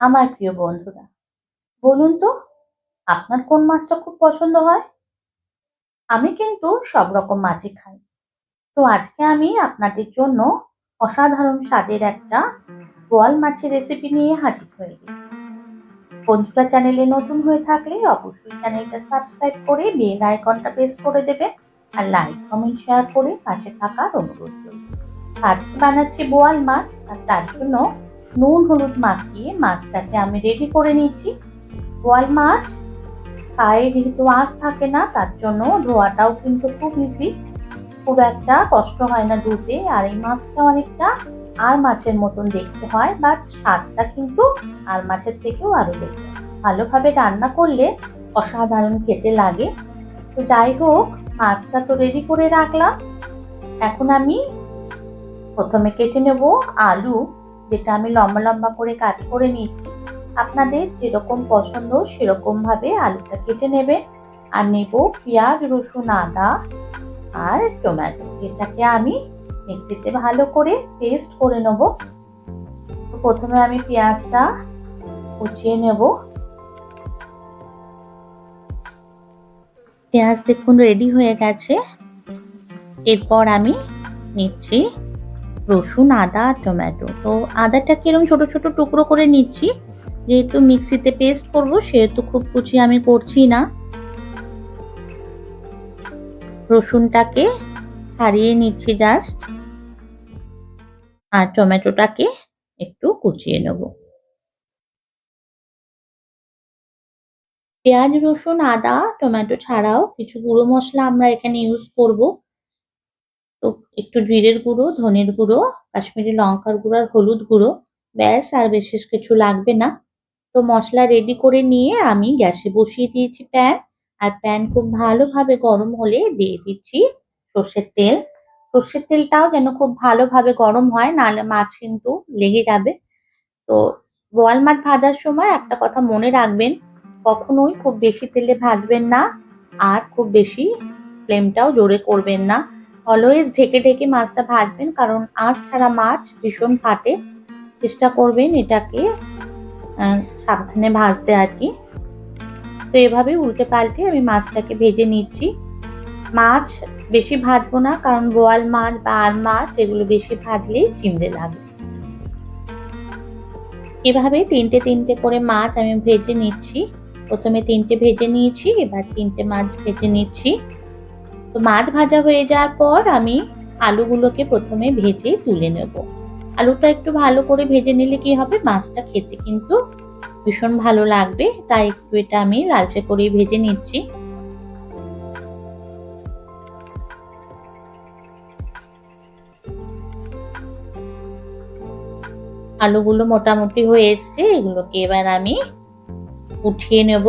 আমার প্রিয় বন্ধুরা, বলুন তো আপনার কোন মাছটা খুব পছন্দ হয়? আমি কিন্তু সব রকম মাছই খাই। তো আজকে আমি আপনাদের জন্য অসাধারণ স্বাদের একটা বোয়াল মাছের রেসিপি নিয়ে হাজির হয়ে গেছি। বন্ধুরা, চ্যানেলে নতুন হয়ে থাকলে অবশ্যই চ্যানেলটা সাবস্ক্রাইব করে বেল আইকনটা প্রেস করে দেবেন আর লাইক, কমেন্ট, শেয়ার করে পাশে থাকার অনুরোধ রইল। আজকে বানাচ্ছি বোয়াল মাছ আর তার জন্য নুন হলুদ মাখিয়ে মাছটাকে আমি রেডি করে নিচ্ছি। বোয়াল মাছ গায়ে যেহেতু আঁশ থাকে না, তার জন্য ধোয়াটাও কিন্তু খুব ইজি, খুব একটা কষ্ট হয় না ধুতে। আর এই মাছটা অনেকটা আর মাছের মতন দেখতে হয়, বাট স্বাদটা কিন্তু আর মাছের থেকেও আরো বেশি। ভালোভাবে রান্না করলে অসাধারণ খেতে লাগে। তো যাই হোক, মাছটা তো রেডি করে রাখলাম। এখন আমি প্রথমে কেটে নেব আলু, যেটা আমি লম্বা লম্বা করে কাট করে নিচ্ছি। আপনাদের যেরকম পছন্দ সেরকম ভাবে আলুটা কেটে নেবেন। আর নেব পেঁয়াজ, রসুন, আদা আর টমেটো। এটাকে আমি মিক্সিতে ভালো করে পেস্ট করে নেব। তো প্রথমে আমি পেঁয়াজটা কুচিয়ে নেব। পেঁয়াজ দেখুন রেডি হয়ে গেছে। এরপর আমি নিচ্ছি রসুন, আদা আর টমেটো। তো আদাটাকে এরকম ছোট ছোট টুকরো করে নিচ্ছি, যেহেতু মিক্সিতে পেস্ট করব সেহেতু খুব কুচি আমি করছি না। রসুনটাকে ছাড়িয়ে নিচ্ছি জাস্ট, আর টমেটোটাকে একটু কুচিয়ে নেব। পেঁয়াজ, রসুন, আদা, টমেটো ছাড়াও কিছু গুঁড়ো মশলা আমরা এখানে ইউজ করব। তো একটু জিরের গুঁড়ো, ধনের গুঁড়ো, কাশ্মীরি লঙ্কার গুঁড়ো আর হলুদ গুঁড়ো, ব্যাস, আর বিশেষ কিছু লাগবে না। তো মশলা রেডি করে নিয়ে আমি গ্যাসে বসিয়ে দিয়েছি প্যান। আর প্যান খুব ভালোভাবে গরম হলে দিয়ে দিচ্ছি সর্ষের তেল। সর্ষের তেলটাও যেন খুব ভালোভাবে গরম হয়, নাহলে মাছ কিন্তু লেগে যাবে। তো বোয়াল মাছ ভাজার সময় একটা কথা মনে রাখবেন, কখনোই খুব বেশি তেলে ভাজবেন না, আর খুব বেশি ফ্লেমটাও জোরে করবেন না। অলওয়েজ ঢেকে ঢেকে মাছটা ভাজবেন, কারণ আঁশ ছাড়া মাছ ভীষণ ফাটে। চেষ্টা করবেন এটাকে সাবধানে ভাজতে আর কি। তো এভাবে উল্টে পাল্টে আমি মাছটাকে ভেজে নিচ্ছি। মাছ বেশি ভাজবো না, কারণ বোয়াল মাছ বা আর মাছ এগুলো বেশি ভাজলেই চিমড়ে লাগে। এভাবে তিনটে তিনটে করে মাছ আমি ভেজে নিচ্ছি। প্রথমে তিনটে ভেজে নিয়েছি, এবার তিনটে মাছ ভেজে নিচ্ছি। তো মাছ ভাজা হয়ে যাওয়ার পর আমি আলুগুলোকে প্রথমে ভেজে তুলে নেব। আলুটা একটু ভালো করে ভেজে নিলে কি হবে, মাছটা খেতে কিন্তু ভীষণ ভালো লাগবে। তাই একটু এটা আমি লালচে করে ভেজে নিচ্ছি। আলুগুলো মোটামুটি হয়ে এসছে, এগুলোকে এবার আমি উঠিয়ে নেব।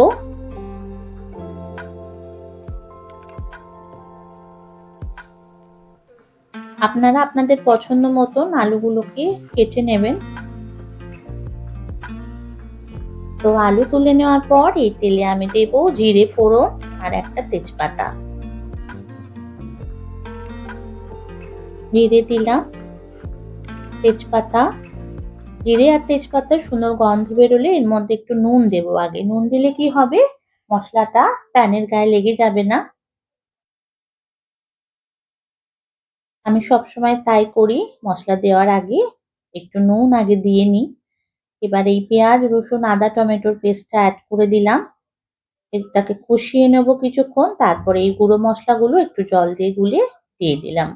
আপনারা আপনাদের পছন্দ মতন আলুগুলোকে কেটে নেবেন। তো আলু তুলে নেওয়ার পর এই তেলে আমি দেব জিরে ফোড়ন আর একটা তেজপাতা। জিরে দিলাম, তেজপাতা, জিরে আর তেজপাতার সুন্দর গন্ধ বেরোলে এর মধ্যে একটু নুন দেবো আগে। নুন দিলে কি হবে, মশলাটা প্যানের গায়ে লেগে যাবে না। আমি সবসময় তাই করি, মশলা দেওয়ার আগে একটু নুন আগে দিয়ে নিই। এবার এই পেঁয়াজ, রসুন, আদা, টমেটোর পেস্টটা অ্যাড করে দিলাম। এটাকে কষিয়ে নেব কিছুক্ষণ, তারপরে এই গুঁড়ো মশলাগুলো একটু জল দিয়ে গুলে দিয়ে দিলাম।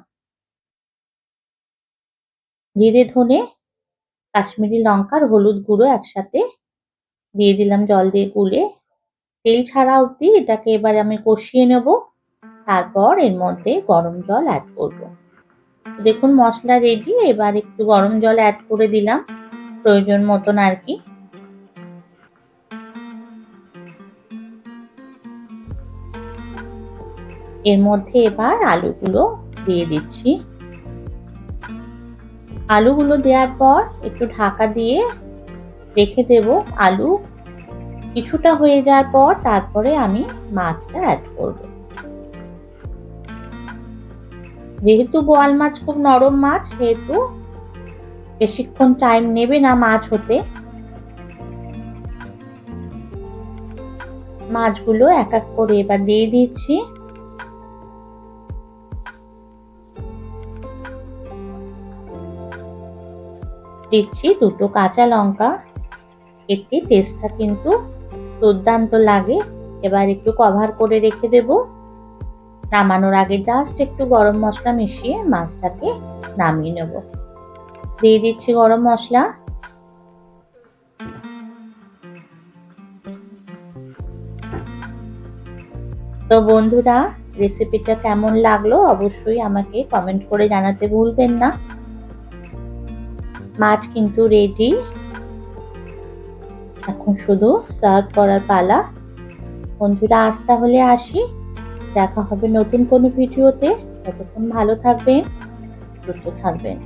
জিরে, ধনে, কাশ্মীরি লঙ্কার হলুদ গুঁড়ো একসাথে দিয়ে দিলাম জল দিয়ে গুলে। তেল ছাড়া অবধি এটাকে এবার আমি কষিয়ে নেব, তারপর এর মধ্যে গরম জল অ্যাড করব। দেখুন মশলা রেডি, এবার একটু গরম জল অ্যাড করে দিলাম প্রয়োজন মতন আর কি। এর মধ্যে এবার আলুগুলো দিয়ে দিচ্ছি। আলুগুলো দেওয়ার পর একটু ঢাকা দিয়ে রেখে দেব। আলু কিছুটা হয়ে যাওয়ার পর তারপরে আমি মাছটা অ্যাড করব। যেহেতু বোয়াল মাছ খুব নরম মাছ, সেহেতু বেশিক্ষণ টাইম নেবে না মাছ হতে। মাছগুলো এক এক করে এবার দিয়ে দিচ্ছি। দিচ্ছি 2টো কাঁচা লঙ্কা। এতে টেস্টটা কিন্তু দুর্দান্ত লাগে। এবার একটু কভার করে রেখে দেব। নামানোর আগে জাস্ট একটু গরম মশলা মিশিয়ে মাছটাকে নামিয়ে নেব। দিয়ে দিচ্ছি গরম মশলা। তো বন্ধুরা, রেসিপিটা কেমন লাগলো অবশ্যই আমাকে কমেন্ট করে জানাতে ভুলবেন না। মাছ কিন্তু রেডি। এখন শুধু সার্ভ করার পালা। বন্ধুরা, আজ তাহলে আসি। দেখা হবে নতুন কোনো ভিডিওতে। ততক্ষণ ভালো থাকবেন, সুস্থ থাকবেন।